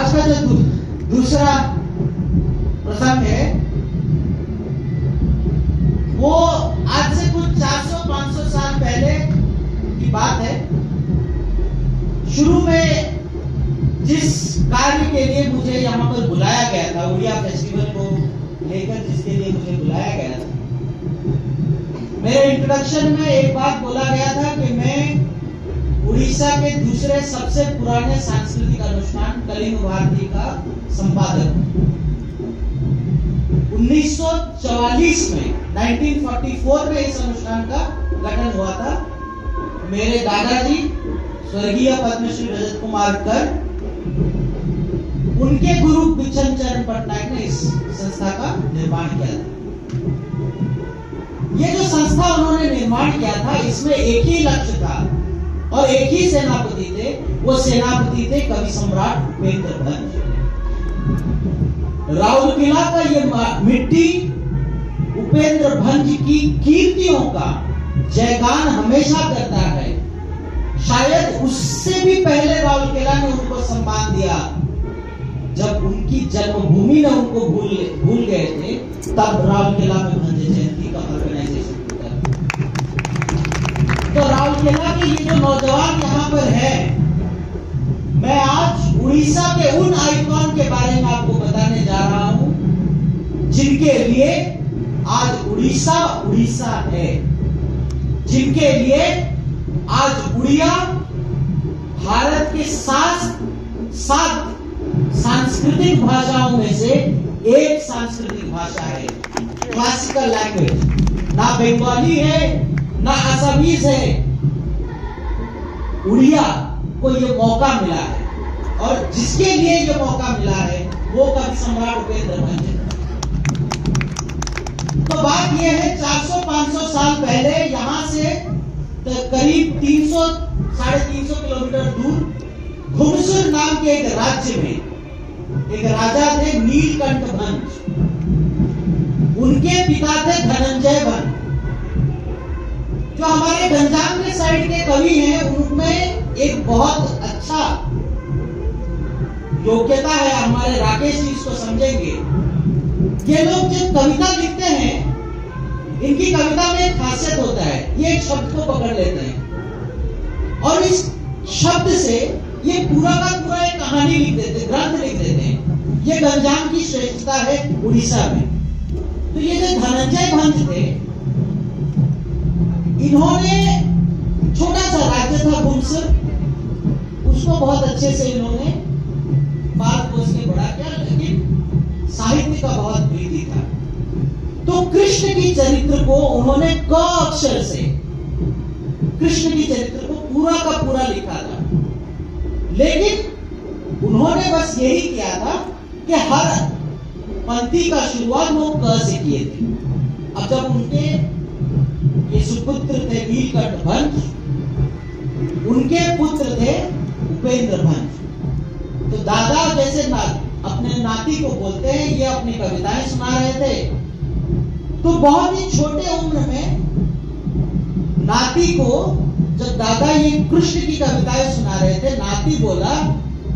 आज का जो दूसरा प्रसंग है वो आज से कुछ 400-500 साल पहले की बात है। शुरू में जिस कार्य के लिए मुझे यहाँ पर बुलाया गया था, उड़िया फेस्टिवल को लेकर जिसके लिए मुझे बुलाया गया था, मेरे इंट्रोडक्शन में एक बात बोला गया था कि मैं उड़ीसा के दूसरे सबसे पुराने सांस्कृतिक अनुष्ठान कलिंग भारती का संपादक हूँ। 1944 में 1944 में इस अनुष्ठान का गठन हुआ था। मेरे दादाजी स्वर्गीय पद्मश्री रजत कुमार कर, उनके गुरु बिछन चरण पटनायक ने इस संस्था का निर्माण किया था। ये जो संस्था उन्होंने निर्माण किया था, इसमें एक ही लक्ष्य था और एक ही सेनापति थे। वो सेनापति थे कवि सम्राट उपेंद्र भंज। राउरकेला का ये मिट्टी उपेंद्र भंज की कीर्तियों का जयगान हमेशा करता है। शायद उससे भी पहले राउरकेला ने उनको सम्मान दिया। जब उनकी जन्मभूमि ने उनको भूल गए थे, तब राउरकेला में भंज जयंती का ऑर्गेनाइजेशन होता है। तो राउरकेला के ये जो नौजवान यहाँ पर है, मैं आज उड़ीसा के उन आइकॉन के बारे में आपको बताने जा रहा हूं जिनके लिए आज उड़ीसा उड़ीसा है, जिनके लिए आज उड़िया भारत के सात सांस्कृतिक भाषाओं में से एक सांस्कृतिक भाषा है, क्लासिकल लैंग्वेज। ना बंगाली है ना असमीज है, उड़िया को ये मौका मिला है और जिसके लिए ये मौका मिला है वो कवि सम्राट उपेंद्र भंज है। तो बात ये है, 400-500 साल पहले यहां से करीब 300-350 किलोमीटर दूर घुमसुर नाम के एक राज्य में एक राजा थे नीलकंठ भंज। उनके पिता थे धनंजय भंज। जो हमारे गंजाम के साइड के कवि हैं, उनमें एक बहुत अच्छा योग्यता है। हमारे राकेश जी इसको समझेंगे। ये लोग जब कविता लिखते हैं, इनकी कविता में एक खासियत होता है, ये एक शब्द को पकड़ लेते हैं और इस शब्द से ये पूरा का पूरा एक कहानी लिख देते, ग्रंथ लिख देते हैं। ये गंजाम की श्रेष्ठता है उड़ीसा में। तो ये जो धनंजय भंज थे, इन्होंने छोटा सा राज्य था घुमसुर, उसको बहुत अच्छे से इन्होंने पाल पोस के बड़ा किया, लेकिन साहित्य का बहुत प्रीति था। तो कृष्ण की चरित्र को उन्होंने क अक्षर से कृष्ण की चरित्र को पूरा का पूरा लिखा था। लेकिन उन्होंने बस यही किया था कि हर पंक्ति का शुरुआत वो क से किए थे। अब जब उनके ये सुपुत्र थे नीलकंठ भंज, उनके पुत्र थे उपेंद्र भंज। तो दादा जैसे अपने नाती को बोलते हैं, ये अपनी कविताएं सुना रहे थे। तो बहुत ही छोटे उम्र में नाती को जब दादा ये कृष्ण की कविताएं सुना रहे थे, नाती बोला,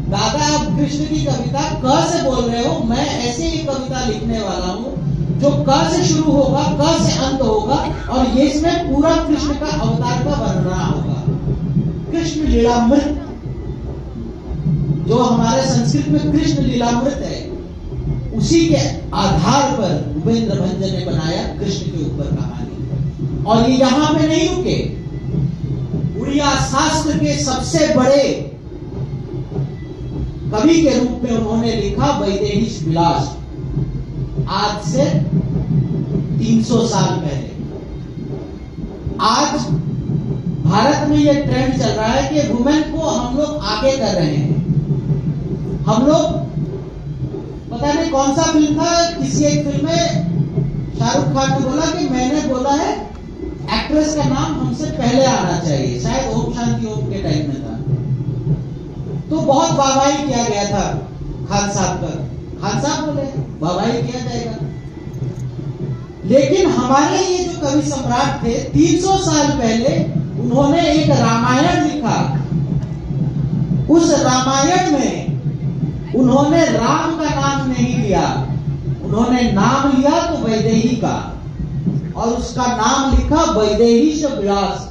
दादा आप कृष्ण की कविता क से बोल रहे हो, मैं ऐसे ही कविता लिखने वाला हूँ जो क से शुरू होगा, क से अंत होगा और ये इसमें पूरा कृष्ण का अवतार का वर्णना होगा। कृष्ण लीलामृत, जो हमारे संस्कृत में कृष्ण लीलामृत है, उसी के आधार पर उपेंद्र भंज ने बनाया कृष्ण के ऊपर कहानी। और ये यहां पे नहीं रुके, उड़िया शास्त्र के सबसे बड़े कवि के रूप में उन्होंने लिखा वैदेहीश विलास, आज से 300 साल पहले। आज भारत में यह ट्रेंड चल रहा है कि वुमेन को हम लोग आगे कर रहे हैं। हम लोग पता नहीं कौन सा फिल्म था, किसी एक फिल्म में शाहरुख खान ने बोला कि मैंने बोला है एक्ट्रेस का नाम हमसे पहले आना चाहिए, शायद ओम शांति ओम के टाइम में था। तो बहुत वाहवाही किया गया था खान साहब का। खान साहब बोले वाहवाही किया जाएगा, लेकिन हमारे ये जो कवि सम्राट थे 300 साल पहले उन्होंने एक रामायण लिखा। उस रामायण में उन्होंने राम का नाम नहीं लिया, उन्होंने नाम लिया तो वैदेही का, और उसका नाम लिखा वैदेहीश विलास।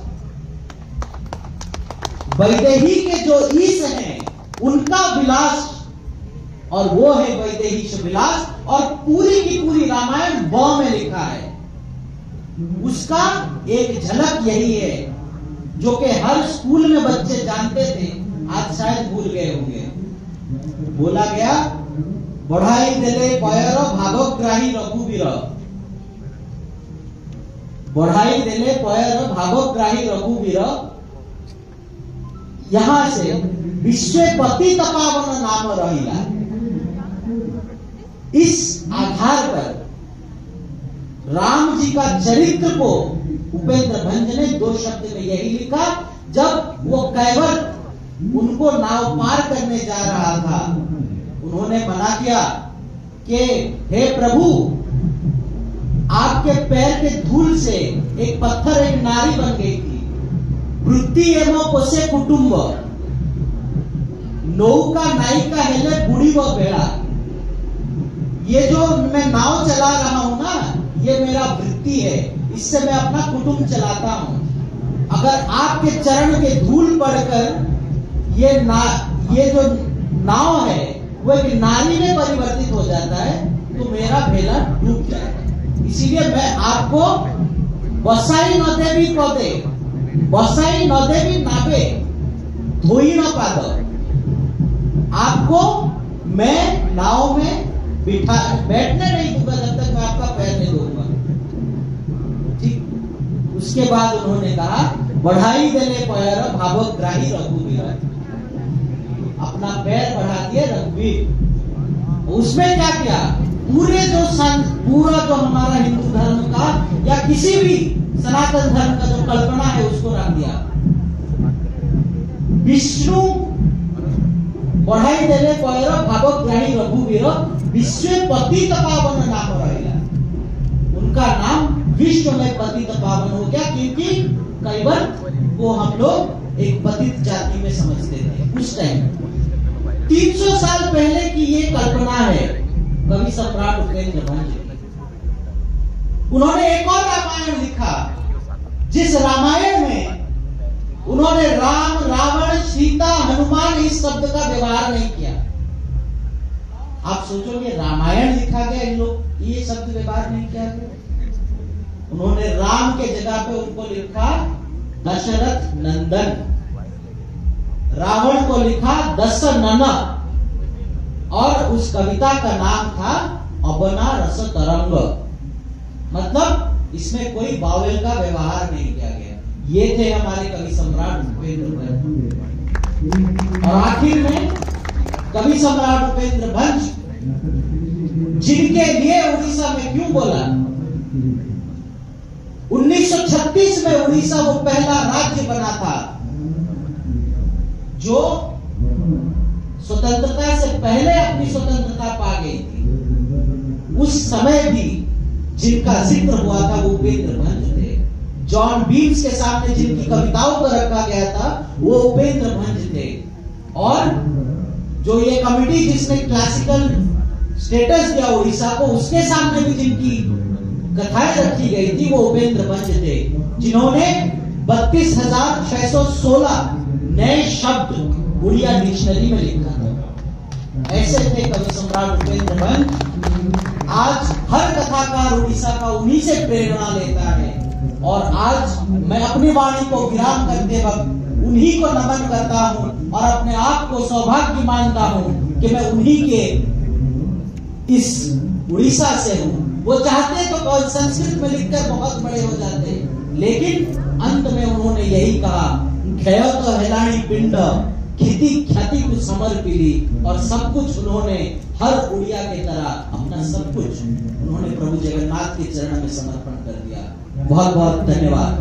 वैदेही के जो ईश हैं उनका विलास, और वो है वैदेहीश विलास। और पूरी की पूरी रामायण व में लिखा है। उसका एक झलक यही है जो कि हर स्कूल में बच्चे जानते थे, आज शायद भूल गए होंगे। बोला गया, बढ़ाई देले पयर भागोग्राही रघुवीर, बढ़ाई देले पयर भागोग्राही रघुवीर। यहां से विश्वपति तपावन नाम रहिला। इस आधार पर राम जी का चरित्र को उपेंद्र भंज ने 2 शब्द में यही लिखा। जब वो कैवट उनको नाव पार करने जा रहा था, उन्होंने मना किया कि हे प्रभु, आपके पैर के धूल से एक पत्थर एक नारी बन गई थी। वृत्ति एवं पोसे कुटुंब, नौका नायिका हेले बुढ़ी व बेड़ा। ये जो मैं नाव चला रहा हूं ना, ये मेरा वृत्ति है, इससे मैं अपना कुटुंब चलाता हूं। अगर आपके चरण के धूल पड़कर ये जो नाव है वो एक नारी में परिवर्तित हो जाता है, तो मेरा भेला डूब जाएगा। इसीलिए मैं आपको बसाई न देवी पदे, बसाई न देवी नावे, धोई न पादो, आपको मैं नाव में बैठने नहीं दूंगा जब तक मैं आपका पैर नहीं धोऊंगा। ठीक। उसके बाद उन्होंने कहा, बढ़ाई देने पैर भावग्राही रघुवीर, अपना पैर बढ़ा दिए रघुवीर। उसमें क्या किया, पूरा जो हमारा हिंदू धर्म का या किसी भी सनातन धर्म का जो कल्पना है उसको रख दिया। विष्णु बढ़ाई देने पैर भावग्राही रघुवीर, विश्वपति तपावन नाम रहेगा। उनका नाम विश्व में पतित पावन हो गया, क्योंकि कैवट को हम लोग एक पतित जाति में समझते थे उस टाइम। 300 साल पहले की ये कल्पना है कवि सम्राट उपेंद्र भंज। उन्होंने एक और रामायण लिखा, जिस रामायण में उन्होंने राम, रावण, सीता, हनुमान इस शब्द का व्यवहार नहीं किया। आप सोचोगे रामायण लिखा गया, इन लोग ये शब्द व्यवहार नहीं किया गया। उन्होंने राम के जगह पे उनको लिखा दशरथ नंदन, रावण को लिखा दशनन, और उस कविता का नाम था अबना रस तरंग। मतलब इसमें कोई वावेल का व्यवहार नहीं किया गया। ये थे हमारे कवि सम्राट उपेंद्र भंज। और आखिर में कवि सम्राट उपेंद्र भंज, जिनके लिए उड़ीसा में क्यों बोला, 1936 में उड़ीसा वो पहला राज्य बना था जो स्वतंत्रता से पहले अपनी स्वतंत्रता पा गई थी। उस समय भी जिनका जिक्र हुआ था वो उपेंद्र भंज थे। जॉन बीन्स के सामने जिनकी कविताओं को रखा गया था वो उपेंद्र भंज थे। और जो ये कमिटी जिसने क्लासिकल स्टेटस दिया उड़ीसा को, उसके सामने भी जिनकी कथाएं रखी गई थी वो उपेंद्र भंज थे, जिन्होंने 32,616 नए शब्द उड़िया डिक्शनरी में लिखा था। ऐसे थे कवि सम्राट उपेंद्र भंज। आज हर कथाकार उड़ीसा का उन्हीं से प्रेरणा लेता है, और आज मैं अपनी वाणी को विराम करते वक्त उन्हीं को नमन करता हूं और अपने आप को सौभाग्य मानता हूं कि मैं उन्हीं के इस उड़ीसा से हूं। वो चाहते तो संस्कृत में लिखकर बहुत बड़े हो जाते, लेकिन अंत में उन्होंने यही कहा, क्षय तो हेलाणी पिंड खेती ख्याति को समर्पिली। और सब कुछ उन्होंने हर उड़िया के तरह अपना सब कुछ उन्होंने प्रभु जगन्नाथ के चरण में समर्पण कर दिया। बहुत बहुत धन्यवाद।